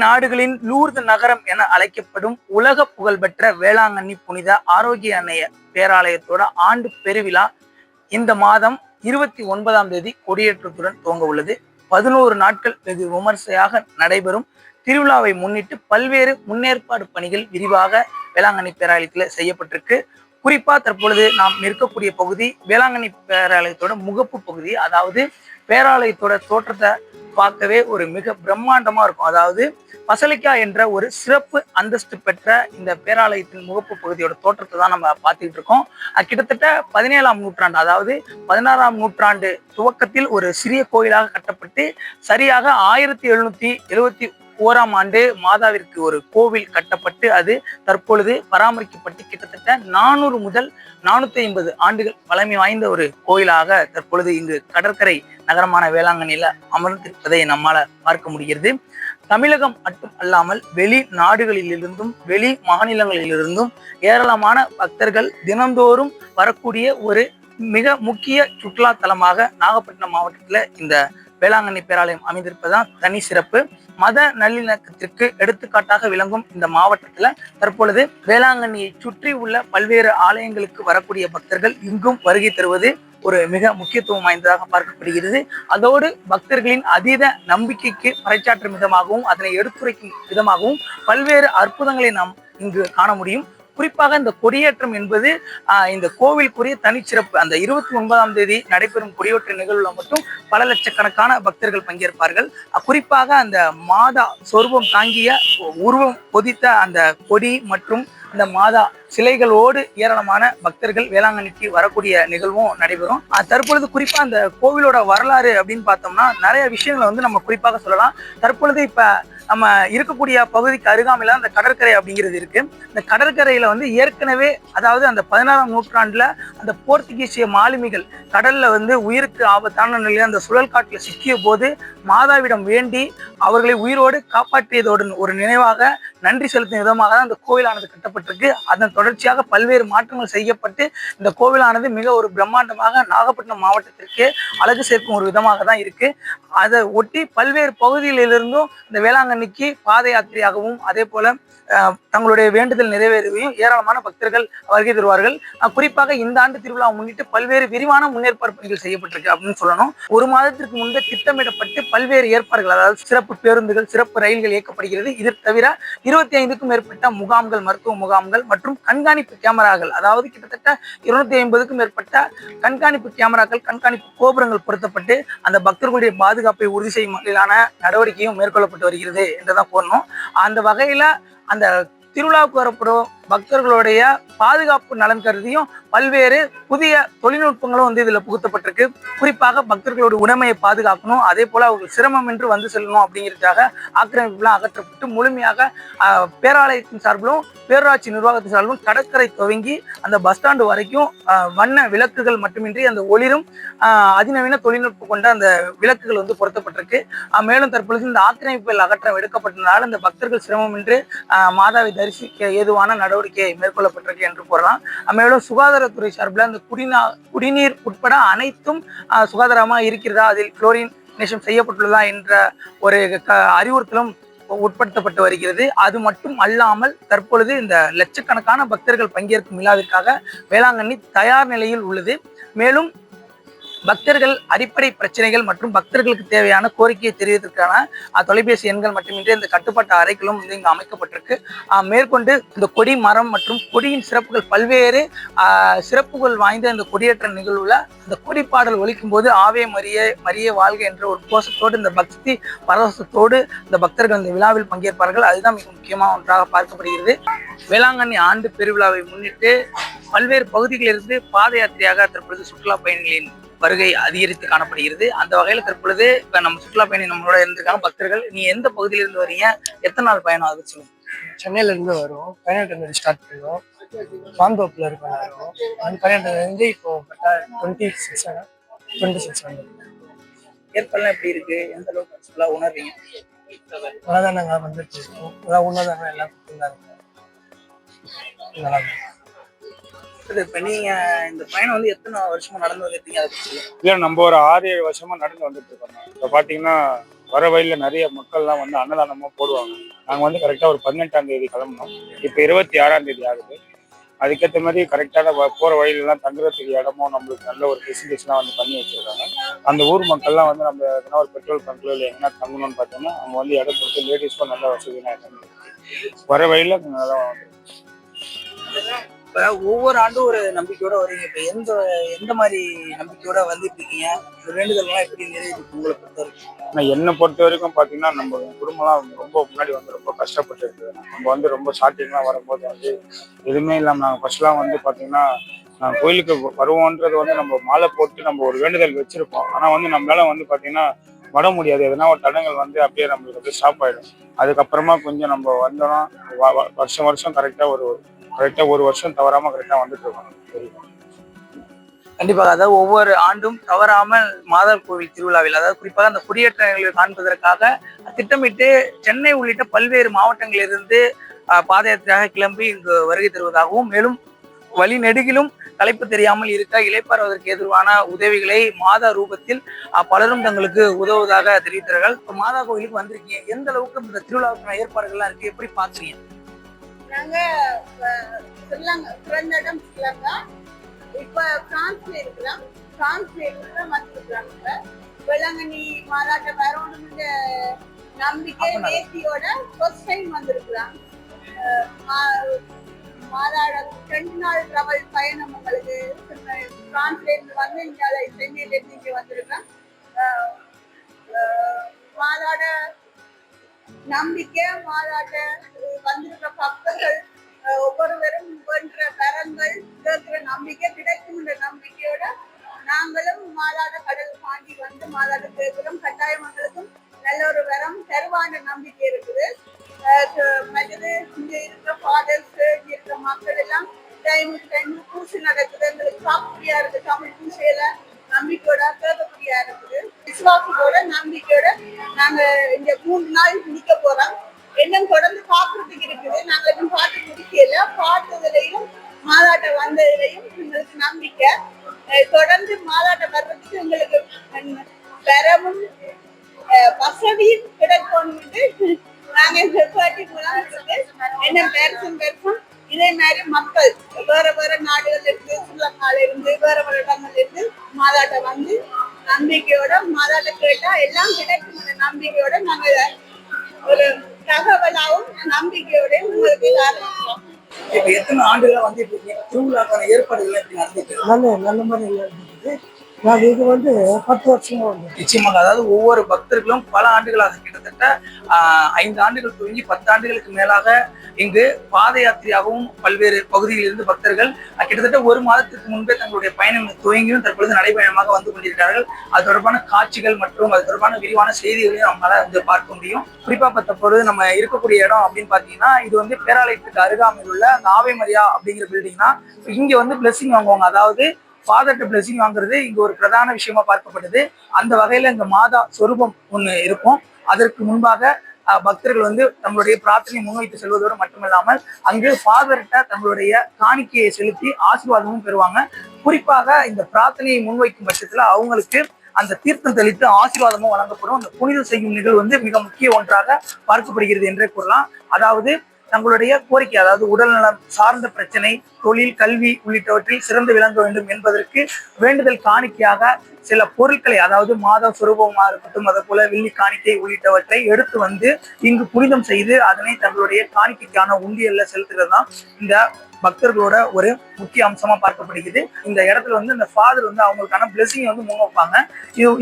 நாடுகளின் லூர்து நகரம் என அழைக்கப்படும் உலக புகழ்பெற்ற வேளாங்கண்ணி புனித ஆரோக்கிய அன்னைய பேராலயத்தோட ஆண்டு பெருவிழா இந்த மாதம் 29ஆம் தேதி கொடியேற்றத்துடன் துவங்க உள்ளது. 11 நாட்கள் வெகு விமர்சையாக நடைபெறும் திருவிழாவை முன்னிட்டு பல்வேறு முன்னேற்பாடு பணிகள் விரிவாக வேளாங்கண்ணி பேராலயத்தில் செய்யப்பட்டிருக்கு. குறிப்பா தற்பொழுது நாம் நிற்கக்கூடிய பகுதி வேளாங்கண்ணி பேராலயத்தோட முகப்பு பகுதி. அதாவது பேராலயத்தோட தோற்றத்தை பார்க்கவே ஒரு மிக பிரம்மாண்டமா இருக்கும். அதாவது பசலிக்கா என்ற ஒரு சிறப்பு அந்தஸ்து பெற்ற இந்த பேராலயத்தின் முகப்பு பகுதியோட தோற்றத்தை தான் நம்ம பார்த்துக்கிட்டு இருக்கோம். கிட்டத்தட்ட 17ஆம் நூற்றாண்டு, அதாவது 16ஆம் நூற்றாண்டு துவக்கத்தில் ஒரு சிறிய கோயிலாக கட்டப்பட்டு சரியாக 1771ஆம் ஆண்டு மாதாவிற்கு ஒரு கோவில் கட்டப்பட்டு அது தற்பொழுது பராமரிக்கப்பட்டு கிட்டத்தட்ட 400 முதல் 450 ஆண்டுகள் பழமை வாய்ந்த ஒரு கோயிலாக தற்பொழுது இங்கு கடற்கரை நகரமான வேளாங்கண்ணியில அமர்ந்திருப்பதை நம்மால பார்க்க முடிகிறது. தமிழகம் மட்டும் அல்லாமல் வெளி நாடுகளிலிருந்தும் வெளி மாநிலங்களிலிருந்தும் ஏராளமான பக்தர்கள் தினந்தோறும் வரக்கூடிய ஒரு மிக முக்கிய சுற்றுலா தலமாக நாகப்பட்டினம் மாவட்டத்துல இந்த வேளாங்கண்ணி பேராலயம் அமைந்திருப்பதுதான் தனி சிறப்பு. மத நல்லிணக்கத்திற்கு எடுத்துக்காட்டாக விளங்கும் இந்த மாவட்டத்துல தற்பொழுது வேளாங்கண்ணியை சுற்றி உள்ள பல்வேறு ஆலயங்களுக்கு வரக்கூடிய பக்தர்கள் இங்கும் வருகை தருவது ஒரு மிக முக்கியத்துவம் வாய்ந்ததாக பார்க்கப்படுகிறது. அதோடு பக்தர்களின் அதீத நம்பிக்கைக்கு பறைச்சாற்றும் விதமாகவும் அதனை எடுத்துரைக்கும் விதமாகவும் பல்வேறு அற்புதங்களை நாம் இங்கு காண முடியும். குறிப்பாக இந்த கொடியேற்றம் என்பது இந்த கோவிலுக்குரிய தனிச்சிறப்பு. அந்த 29ஆம் தேதி நடைபெறும் கொடியேற்ற நிகழ்வுல மட்டும் பல லட்சக்கணக்கான பக்தர்கள் பங்கேற்பார்கள். குறிப்பாக அந்த மாதா சொரூபம் தாங்கிய உருவம் பொதித்த அந்த கொடி மற்றும் அந்த மாதா சிலைகளோடு ஏராளமான பக்தர்கள் வேளாங்கண்ணிக்கு வரக்கூடிய நிகழ்வும் நடைபெறும். தற்பொழுது குறிப்பா அந்த கோவிலோட வரலாறு அப்படின்னு பார்த்தோம்னா நிறைய விஷயங்களை நம்ம குறிப்பாக சொல்லலாம். தற்பொழுது இப்ப நம்ம இருக்கக்கூடிய பகுதிக்கு அருகாமையில அந்த கடற்கரை அப்படிங்கிறது இருக்கு. இந்த கடற்கரையில ஏற்கனவே, அதாவது அந்த 16ஆம் நூற்றாண்டுல அந்த போர்த்துகீசிய மாலுமிகள் கடல்ல உயிருக்கு ஆபத்தான நிலையில அந்த சுழல் காட்டுல சிக்கிய போது மாதாவிடம் வேண்டி அவர்களை உயிரோடு காப்பாற்றியதோடு ஒரு நினைவாக நன்றி செலுத்தும் விதமாக தான் இந்த கோவிலானது கட்டப்பட்டிருக்கு. அதன் தொடர்ச்சியாக பல்வேறு மாற்றங்கள் செய்யப்பட்டு இந்த கோவிலானது மிக ஒரு பிரம்மாண்டமாக நாகப்பட்டினம் மாவட்டத்திற்கு அழகு சேர்க்கும் ஒரு விதமாக தான் இருக்கு. அதை ஒட்டி பல்வேறு பகுதிகளிலிருந்தும் இந்த வேளாங்கண்ணிக்கு பாத யாத்திரையாகவும் அதே போல தங்களுடைய வேண்டுதல் நிறைவேறவையும் ஏராளமான பக்தர்கள் வருகை தருவார்கள். குறிப்பாக இந்த ஆண்டு திருவிழா முன்னிட்டு பல்வேறு விரிவான முன்னேற்பாடு பணிகள் செய்யப்பட்டிருக்கு அப்படின்னு சொல்லணும். ஒரு மாதத்திற்கு முன்பே திட்டமிடப்பட்டு பல்வேறு ஏற்பாடுகள், அதாவது சிறப்பு பேருந்துகள், சிறப்பு ரயில்கள் இயக்கப்படுகிறது. இது தவிர 25க்கும் மேற்பட்ட முகாம்கள், மருத்துவ முகாம்கள் மற்றும் கண்காணிப்பு கேமராக்கள், அதாவது கிட்டத்தட்ட 250க்கும் மேற்பட்ட கண்காணிப்பு கேமராக்கள், கண்காணிப்பு கோபுரங்கள் பொருத்தப்பட்டு அந்த பக்தர்களுடைய பாதுகாப்பை உறுதி செய்யும் வகையிலான நடவடிக்கையும் மேற்கொள்ளப்பட்டு வருகிறது என்றுதான் கூறணும். அந்த வகையில அந்த திருவிழாவுக்கு வரப்படும் பக்தர்களுடைய பாதுகாப்பு நலன் கருதியும் பல்வேறு புதிய தொழில்நுட்பங்களும் இதுல புகுத்தப்பட்டிருக்கு. குறிப்பாக பக்தர்களோட உடைமையை பாதுகாக்கணும், அதே போல அவங்க சிரமம் என்று செல்லணும் அப்படிங்கிறதுக்காக ஆக்கிரமிப்புலாம் அகற்றப்பட்டு முழுமையாக பேராலயத்தின் சார்பிலும் பேரூராட்சி நிர்வாகத்தின் சார்பிலும் கடற்கரை துவங்கி அந்த பஸ் ஸ்டாண்டு வரைக்கும் வண்ண விளக்குகள் மட்டுமின்றி அந்த ஒளிரும் அதிநவீன தொழில்நுட்பம் கொண்ட அந்த விளக்குகள் பொருத்தப்பட்டிருக்கு. மேலும் தற்பொழுது இந்த ஆக்கிரமிப்புகள் அகற்றம் எடுக்கப்பட்டதால் இந்த பக்தர்கள் சிரமம் என்று மாதாவை தரிசிக்க ஏதுவான நடவடிக்கை மேற்கொள்ளப்பட்டிருக்கு என்று கூறலாம். மேலும் சுகாதாரத்துறை சார்பில் அந்த குடிநீர் உட்பட அனைத்தும் சுகாதாரமா இருக்கிறதா, அதில் குளோரினேஷன் செய்யப்பட்டுள்ளதா என்ற ஒரு அறிவுறுத்தலும் உட்படுத்தப்பட்டு வருகிறது. அது மட்டும் அல்லாமல் தற்பொழுது இந்த லட்சக்கணக்கான பக்தர்கள் பங்கேற்கும் விழாவிற்காக வேளாங்கண்ணி தயார் நிலையில் உள்ளது. மேலும் பக்தர்கள் அடிப்படை பிரச்சனைகள் மற்றும் பக்தர்களுக்கு தேவையான கோரிக்கையை தெரிவிப்பதற்கான தொலைபேசி எண்கள் மட்டுமின்றி இந்த கட்டுப்பாட்டு அறைகளும் இங்கு அமைக்கப்பட்டிருக்கு. மேற்கொண்டு இந்த கொடி மரம் மற்றும் கொடியின் சிறப்புகள், பல்வேறு சிறப்புகள் வாய்ந்த இந்த கொடியேற்ற நிகழ்வுல இந்த கொடி பாடல் ஒலிக்கும் போது ஆவே மரியே மரியே வாழ்க என்ற ஒரு கோஷத்தோடு இந்த பக்தி பரவசத்தோடு இந்த பக்தர்கள் இந்த விழாவில் பங்கேற்பார்கள். அதுதான் மிக முக்கியமாக ஒன்றாக பார்க்கப்படுகிறது. வேளாங்கண்ணி ஆண்டு பெருவிழாவை முன்னிட்டு பல்வேறு பகுதிகளிலிருந்து பாத யாத்திரையாக தற்பொழுது சுற்றுலா பயணிகளின் வருகை அதிகரித்து காணப்படுகிறது. அந்த வகையில தற்பொழுது இப்ப நம்ம சுற்றுலா பயணி நம்மளோட இருந்திருக்காங்க பக்தர்கள். நீ எந்த பகுதியிலிருந்து வரீங்க, எத்தனை நாள் பயணம் ஆகுது சொல்லுங்க? சென்னையில இருந்து வரும், 18 ஸ்டார்ட் பண்ணுவோம், பாந்தோப்புல இருக்கோம். அந்த 18 இப்போ 26 வந்து ஏற்பாடுலாம் எப்படி இருக்கு, எந்த அளவுக்கு சுற்றுலா உணர்றீங்க? அதான் நாங்க வந்துட்டு இருக்கோம், உணர்ந்தாங்க எல்லாம் நல்லா இருக்கு. இப்ப நீங்க இந்த பயணம் எத்தனை வருஷமா நடந்து வந்துருக்கீங்க? இல்லை, நம்ம ஒரு 6-7 வருஷமா நடந்து வந்துட்டு இருக்கோம். இப்போ பார்த்தீங்கன்னா வர வழியில் நிறைய மக்கள்லாம் வந்து அன்னதானமாக போடுவாங்க. நாங்கள் வந்து கரெக்டாக ஒரு 18ஆம் தேதி கிளம்புனோம். இப்போ 26ஆம் தேதி ஆகுது. அதுக்கேற்ற மாதிரி கரெக்டான போகிற வழியிலலாம் தங்குறதுக்கு இடமும் நம்மளுக்கு நல்ல ஒரு ஃபெசிலிட்டிஸ்லாம் வந்து பண்ணி வச்சிருக்காங்க. அந்த ஊர் மக்கள்லாம் வந்து நம்ம எதனா ஒரு பெட்ரோல் பங்க்ல இல்லை எங்கன்னா தங்கணும்னு பார்த்தோம்னா அவங்க வந்து இடம் கொடுத்து லேடிஸ்க்கும் நல்ல வசதியாக இருக்கு. வர வழியில் நல்லா இப்ப ஒவ்வொரு ஆண்டும் ஒரு நம்பிக்கையோட வரீங்க. இப்ப எந்த எந்த மாதிரி நம்பிக்கையோட வந்துட்டு இருக்கீங்க? வேண்டுதல்லாம் எப்படி நிறைவேறிருக்கு உங்களை பொறுத்த வரைக்கும்? ஆனால் என்னை பொறுத்த வரைக்கும் பார்த்தீங்கன்னா நம்ம குடும்பம்லாம் ரொம்ப முன்னாடி வந்து ரொம்ப கஷ்டப்பட்டு இருக்குது. நம்ம வந்து ரொம்ப ஸ்டார்டிங்லாம் வரும்போது வந்து எதுவுமே இல்லாமல் நாங்கள் ஃபர்ஸ்ட்லாம் வந்து பார்த்தீங்கன்னா கோயிலுக்கு வருவோன்றது வந்து நம்ம மாலை போட்டு நம்ம ஒரு வேண்டுதல் வச்சிருப்போம். ஆனால் வந்து நம்மளால வந்து பார்த்தீங்கன்னா வர முடியாது. எதனா ஒரு தடங்கள் வந்து அப்படியே நம்மளுக்கு அப்படியே ஸ்டாப் ஆகிடும். அதுக்கப்புறமா கொஞ்சம் நம்ம வந்தோம்னா வருஷம் வருஷம் கரெக்டாக ஒரு வருஷம் தவறாமல் கரெக்டாக வந்துட்டு இருக்கோம். கண்டிப்பாக. அதாவது ஒவ்வொரு ஆண்டும் தவறாமல் மாதா கோவில் திருவிழாவில், அதாவது குறிப்பாக அந்த குடியேற்றங்களை காண்பதற்காக திட்டமிட்டு சென்னை உள்ளிட்ட பல்வேறு மாவட்டங்களிலிருந்து பாத யாத்திரையாக கிளம்பி இங்கு வருகை தருவதாகவும், மேலும் வழி நெடுகிலும் களைப்பு தெரியாமல் இருக்க இளைப்பாறுவதற்கு எதிரான உதவிகளை மாதா ரூபத்தில் பலரும் தங்களுக்கு உதவுவதாக தெரிவித்தார்கள். இப்போ மாதா கோயிலுக்கு வந்திருக்கீங்க, எந்த அளவுக்கு இந்த திருவிழாவுக்கான ஏற்பாடுகள்லாம் இருக்கு, எப்படி பாக்குறீங்க? நாங்க பிறந்த இடம் ஸ்ரீலங்கா, இப்ப பிரான்ஸ்ல இருக்கிறோம். வந்திருக்கிறாங்க. வேளாங்கண்ணி மாதாட்ட வரணும்ன்ற நம்பிக்கை நேர்த்தியோட ஃபர்ஸ்ட் டைம் வந்திருக்கிறாங்க. மாதாட 2 நாள் டிராவல் பயணம் உங்களுக்கு பிரான்ஸ்ல இருந்து வந்து சென்னையில இருந்து இங்க வந்திருக்கேன். மாதாட நம்பிக்கை, மாதாட்ட வந்திருக்கிற பக்தர்கள் ஒவ்வொருவரும் வென்ற வரங்கள் கேட்கிற நம்பிக்கை கிடைக்கும் என்ற நம்பிக்கையோட நாங்களும் மாதாட கடல் தாண்டி வந்து மாதாட கேட்கிறோம். கட்டாயமங்களுக்கும் நல்ல ஒரு வரம் தருவான நம்பிக்கை இருக்குது. மற்றது இங்க இருக்கிற ஃபாதர்ஸ், இங்க இருக்கிற மக்கள் எல்லாம் டைமுக்கு டைம் பூசை நடக்குது. எங்களுக்கு சாப்பிடியா இருக்கு. தமிழ் பூசையில நம்பிக்கையோட கேட்கக்கூடியா இருக்குது. விசுவாசத்தோட நம்பிக்கையோட நாங்க இங்க 3 நாள் நிக்க போறோம். இன்னும் தொடர்ந்து பாக்குறதுக்கு இருக்குது. நாங்க இன்னும் பார்த்து முடிக்கல. பார்த்ததுலையும் மாதாட்ட வந்ததுலையும் எங்களுக்கு நம்பிக்கை. தொடர்ந்து மாதாட்ட வர்றதுக்கு எங்களுக்கு வரமும் வசதியும் கிடைக்கணும்னு நாங்க என்ன பெருசும் இதே மாதிரி மக்கள் வேற வேற நாடுகள்ல இருந்து, ஸ்ரீலங்கால இருந்து, வேற வேற இடங்கள்ல இருந்து மாதாட்ட வந்து நம்பிக்கையோட மாதாட்ட கேட்டா எல்லாம் கிடைக்கும் நம்பிக்கையோட நாங்க ஒரு தகவலாவும் நம்பிக்கையோட உங்களுக்கு ஆரம்பிச்சோம். இப்ப எத்தனை ஆண்டுகளா வந்து திருவிழாக்கான ஏற்பாடுகள் எப்படி நடந்துட்டு? நல்ல மாதிரி இருக்குது. நாங்க இது வந்து 10 வருஷமா வந்து நிச்சயமாக. அதாவது ஒவ்வொரு பக்தர்களும் பல ஆண்டுகளாக, கிட்டத்தட்ட 5 ஆண்டுகள் துவங்கி 10 ஆண்டுகளுக்கு மேலாக இங்கு பாத யாத்திரையாகவும் பல்வேறு பகுதிகளிலிருந்து பக்தர்கள் கிட்டத்தட்ட 1 மாதத்திற்கு முன்பே தங்களுடைய பயணம் துவங்கியும் தற்பொழுது நடைபயணமாக வந்து கொண்டிருக்கிறார்கள். அது தொடர்பான காட்சிகள் மற்றும் அது தொடர்பான விரிவான செய்திகளையும் நம்மளால வந்து பார்க்க முடியும். குறிப்பா தற்பொழுது நம்ம இருக்கக்கூடிய இடம் அப்படின்னு பாத்தீங்கன்னா, இது வந்து பேராலயத்துக்கு அருகாமையில் உள்ள அந்த ஆவே மரியா அப்படிங்கிற பில்டிங் தான். இங்க வந்து பிளெஸிங் வாங்குவாங்க. அதாவது ஃபாதர்ட்ட பிளெஸிங் வாங்குறது இங்க ஒரு பிரதான விஷயமா பார்க்கப்படுது. அந்த வகையில இந்த மாதா சொரூபம் ஒண்ணு இருக்கும். அதற்கு முன்பாக பக்தர்கள் வந்து தங்களுடைய பிரார்த்தனையை முன்வைத்து செல்வதோடு மட்டுமில்லாமல் அங்கு ஃபாதர்கிட்ட தங்களுடைய காணிக்கையை செலுத்தி ஆசீர்வாதமும் பெறுவாங்க. குறிப்பாக இந்த பிரார்த்தனையை முன்வைக்கும் பட்சத்துல அவங்களுக்கு அந்த தீர்த்தம் தெளித்து ஆசீர்வாதமும் வழங்கப்படும். அந்த புனிதம் செய்யும் நிகழ்வு வந்து மிக முக்கிய ஒன்றாக பார்க்கப்படுகிறது என்றே கூறலாம். அதாவது தங்களுடைய கோரிக்கை, அதாவது உடல்நலம் சார்ந்த பிரச்சனை, தொழில், கல்வி உள்ளிட்டவற்றில் சிறந்து விளங்க வேண்டும் என்பதற்கு வேண்டுதல் காணிக்கையாக சில பொருட்களை, அதாவது மாதா சுரூபமா இருக்கட்டும், அதே போல வெள்ளி காணிக்கை உள்ளிட்டவற்றை எடுத்து வந்து இங்கு புனிதம் செய்து அதனை தங்களுடைய காணிக்கைக்கான உண்டியல்ல செலுத்துறது தான் இந்த பக்தர்களோட ஒரு முக்கிய அம்சமா பார்க்கப்படுகிறது. இந்த இடத்துல வந்து இந்த ஃபாதர் வந்து அவங்களுக்கான பிளெஸிங் வந்து முன் வைப்பாங்க.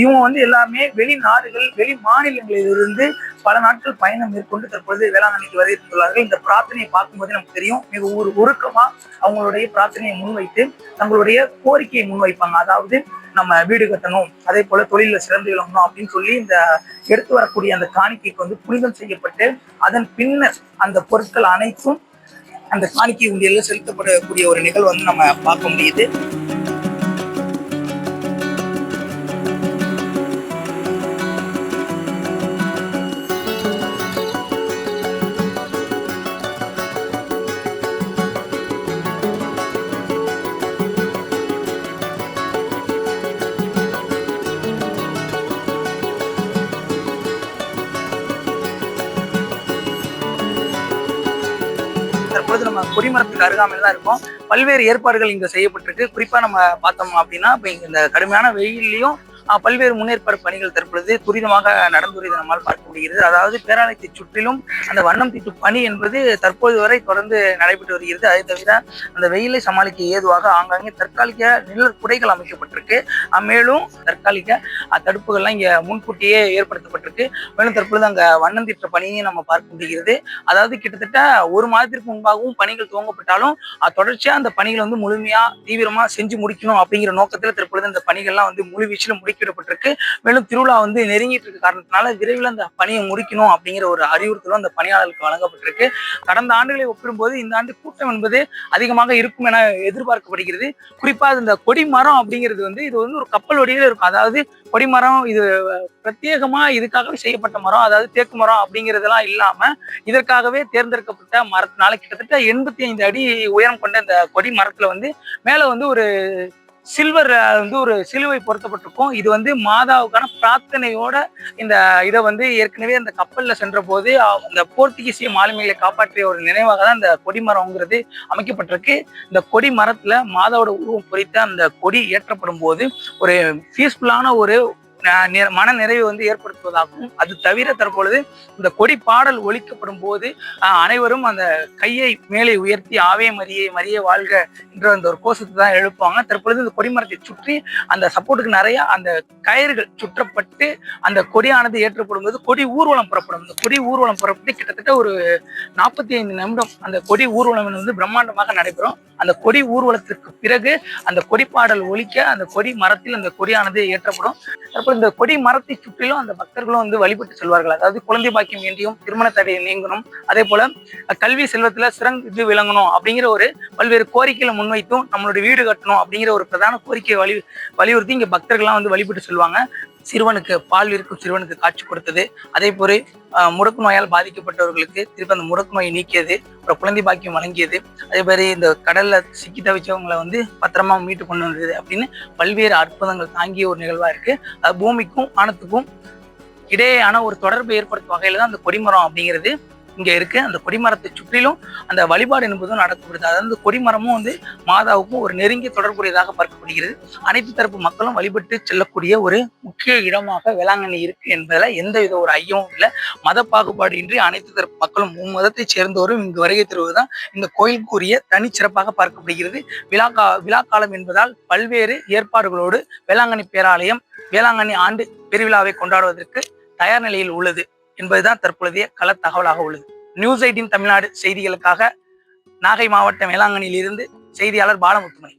இவங்க வந்து எல்லாமே வெளிநாடுகள், வெளி மாநிலங்களிலிருந்து பல நாட்கள் பயணம் மேற்கொண்டு தற்பொழுது வேளாங்கண்ணிக்கு வருகிறார்கள். இந்த பிரார்த்தனையை பார்க்கும்போது நமக்கு தெரியும், மிக உருக்கமா அவங்களுடைய பிரார்த்தனையை முன்வைத்து தங்களுடைய கோரிக்கையை முன்வைப்பாங்க. அதாவது நம்ம வீடு கட்டணும், அதே போல தொழில சிறந்து விளங்கணும் அப்படின்னு சொல்லி இந்த எடுத்து வரக்கூடிய அந்த காணிக்கைக்கு வந்து புனிதம் செய்யப்பட்டு அதன் பின்னர் அந்த பொருட்கள் அனைத்தும் அந்த காணிக்கை உண்டியல்ல செலுத்தப்படக்கூடிய ஒரு நிகழ்வு வந்து நம்ம பார்க்க முடியுது. கொடிமரத்துக்கு அருகாமையில் தான் இருக்கும். பல்வேறு ஏற்பாடுகள் இங்க செய்யப்பட்டிருக்கு. குறிப்பா நம்ம பார்த்தோம் அப்படின்னா இப்ப இந்த கடுமையான வெயிலையும் பல்வேறு முன்னேற்பாடு பணிகள் தற்பொழுது துரிதமாக நடந்துள்ளதை நம்மால் பார்க்க முடிகிறது. அதாவது பேராலயத்தை சுற்றிலும் அந்த வண்ணம் தீட்டும் பணி என்பது தற்போது வரை தொடர்ந்து நடைபெற்று வருகிறது. அதை தவிர அந்த வெயிலை சமாளிக்க ஏதுவாக ஆங்காங்கே தற்காலிக நிழல் குடைகள் அமைக்கப்பட்டிருக்கு. மேலும் தற்காலிக தடுப்புகள்லாம் இங்க முன்கூட்டியே ஏற்படுத்தப்பட்டிருக்கு. மேலும் தற்பொழுது அங்க வண்ணம் தீட்டுற பணியை நம்ம பார்க்க முடிகிறது. அதாவது கிட்டத்தட்ட ஒரு மாதத்திற்கு முன்பாகவும் பணிகள் துவங்கப்பட்டாலும் தொடர்ச்சியா அந்த பணிகளை வந்து முழுமையா தீவிரமா செஞ்சு முடிக்கணும் அப்படிங்கிற நோக்கத்துல தற்பொழுது இந்த பணிகள்லாம் வந்து முழுவீச்சில் முடிக்கப்பட்டிருக்கு. மேலும் திருவிழா வந்து நெருங்கிட்டு இருக்க காரணத்தினால விரைவில் அந்த பணியை முடிக்கணும் அப்படிங்கிற ஒரு அறிவுறுத்தலும் அந்த பணியாளர்களுக்கு வழங்கப்பட்டிருக்கு. கடந்த ஆண்டுகளை ஒப்பிடும்போது இந்த ஆண்டு கூட்டம் என்பது அதிகமாக இருக்கும் என எதிர்பார்க்கப்படுகிறது. குறிப்பா இந்த கொடிமரம் அப்படிங்கிறது வந்து இது வந்து ஒரு கப்பல் வடிவில் இருக்கும். அதாவது கொடிமரம் இது பிரத்யேகமா இதுக்காகவே செய்யப்பட்ட மரம், அதாவது தேக்கு மரம் அப்படிங்கிறதெல்லாம் இல்லாம இதற்காகவே தேர்ந்தெடுக்கப்பட்ட மரத்தினால கிட்டத்தட்ட 85 அடி உயரம் கொண்ட இந்த கொடி மரத்துல வந்து மேல வந்து ஒரு சில்வர் வந்து ஒரு சிலுவை பொருத்தப்பட்டிருக்கும். இது வந்து மாதாவுக்கான பிரார்த்தனையோட இந்த இதை வந்து ஏற்கனவே அந்த கப்பல்ல சென்ற போது அந்த போர்த்துகீசிய மாலுமிகளை காப்பாற்றிய ஒரு நினைவாக தான் இந்த கொடிமரம்ங்கிறது அமைக்கப்பட்டிருக்கு. இந்த கொடி மரத்துல மாதாவோட உருவம் பொறித்த அந்த கொடி ஏற்றப்படும் போது ஒரு பீஸ்ஃபுல்லான ஒரு மன நிறைவை வந்து ஏற்படுத்துவதாகவும், அது தவிர தற்பொழுது இந்த கொடி பாடல் ஒலிக்கப்படும் போது அனைவரும் அந்த கையை மேலே உயர்த்தி ஆவே மரியே மரியே வாழ்க என்ற அந்த ஒரு கோஷத்தை தான் எழுப்புவாங்க. தற்பொழுது இந்த கொடிமரத்தை சுற்றி அந்த சப்போர்ட்டுக்கு நிறைய அந்த கயிறுகள் சுற்றப்பட்டு அந்த கொடியானது ஏற்றப்படும் போது கொடி ஊர்வலம் புறப்படும். இந்த கொடி ஊர்வலம் புறப்பட்டு கிட்டத்தட்ட ஒரு 45 நிமிடம் அந்த கொடி ஊர்வலம் வந்து பிரம்மாண்டமாக நடைபெறும். அந்த கொடி ஊர்வலத்திற்கு பிறகு அந்த கொடி பாடல் ஒலிக்க அந்த கொடி மரத்தில் அந்த கொடியானது ஏற்றப்படும். தற்போது இந்த கொடி மரத்தை சுற்றிலும் அந்த பக்தர்களும் வந்து வழிபட்டு செல்வார்கள். அதாவது குழந்தை பாக்கியம் வேண்டியும், திருமண தடை நீங்கணும், அதே போல கல்வி செல்வத்துல சிறந்து விளங்கணும் அப்படிங்கிற ஒரு பல்வேறு கோரிக்கைகளை முன்வைத்தும் நம்மளுடைய வீடு கட்டணும் அப்படிங்கிற ஒரு பிரதான கோரிக்கையை வலியுறுத்தி இங்க பக்தர்கள்லாம் வந்து வழிபட்டு செல்வாங்க. சிறுவனுக்கு பால் இருக்கும் சிறுவனுக்கு காட்சி கொடுத்தது, அதே போல முடக்கு நோயால் பாதிக்கப்பட்டவர்களுக்கு திருப்பி அந்த முடக்கு நோயை நீக்கியது, அப்புறம் குழந்தை பாக்கியம் வழங்கியது, அதே மாதிரி இந்த கடல்ல சிக்கி தவிச்சவங்களை வந்து பத்திரமா மீட்டு கொண்டு வந்தது அப்படின்னு பல்வேறு அற்புதங்கள் தாங்கிய ஒரு நிகழ்வா இருக்கு. அது பூமிக்கும் வானத்துக்கும் இடையேயான ஒரு தொடர்பு ஏற்படுத்தும் வகையில தான் அந்த கொடிமரம் அப்படிங்கிறது இங்க இருக்கு. அந்த கொடிமரத்தை சுற்றிலும் அந்த வழிபாடு என்பதும் நடக்கப்படுது. அதாவது கொடிமரமும் வந்து மாதாவுக்கும் ஒரு நெருங்கிய தொடர்புடையதாக பார்க்கப்படுகிறது. அனைத்து தரப்பு மக்களும் வழிபட்டு செல்லக்கூடிய ஒரு முக்கிய இடமாக வேளாங்கண்ணி இருக்கு என்பதுல எந்தவித ஒரு ஐயமும் இல்லை. மத பாகுபாடு இன்றி அனைத்து தரப்பு மக்களும் மும்மதத்தை சேர்ந்தவரும் இங்கு வருகை தருவதுதான் இந்த கோயிலுக்குரிய தனிச்சிறப்பாக பார்க்கப்படுகிறது. விழா காலம் என்பதால் பல்வேறு ஏற்பாடுகளோடு வேளாங்கண்ணி பேராலயம் வேளாங்கண்ணி ஆண்டு பெருவிழாவை கொண்டாடுவதற்கு தயார் நிலையில் உள்ளது என்பதுதான் தற்பொழுதைய கள தகவலாக உள்ளது. நியூஸ் 18 தமிழ்நாடு செய்திகளுக்காக நாகை மாவட்டம் வேளாங்கண்ணியிலிருந்து செய்தியாளர் பாலமுத்துமணி.